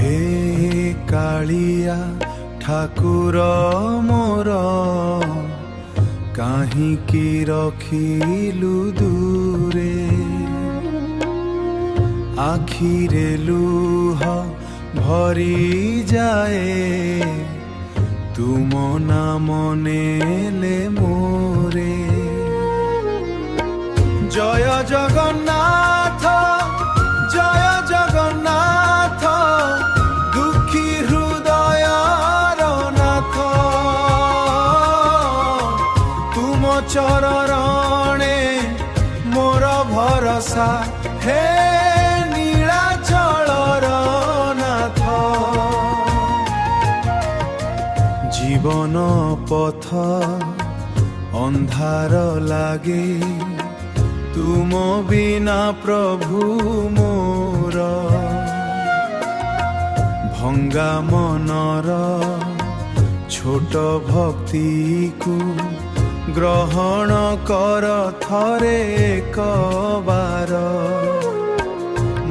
हे कालिया ठाकुर मोर काहिकी रखिलु दूरे आखिरे लुह भरी जाए तुम नाम नेले मोरे। जय जगन्नाथ जय जगन्नाथ दुखी हृदयर नाथ तुम चरणे मोर भरसा हे नीलाचलर नाथ। जीवन पथ अंधार लागे तुम बिना प्रभु मोर भंगा मनर छोट भक्ति को ग्रहण कर थरे कबार।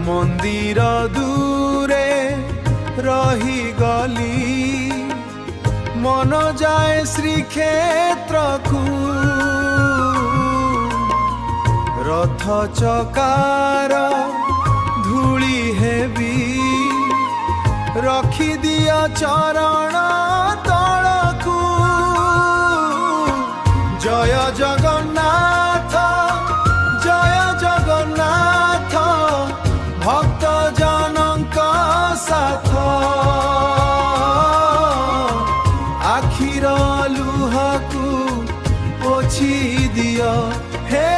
मंदिर दूरे रही गली मन जाए श्रीक्षेत्र को रथ चकार धूली हेबी रखी दिया चरण तलकू। जय जगन्नाथ जय जगन्नाथ भक्त जनक साथ आखिर लुहकू पोछि दियो हे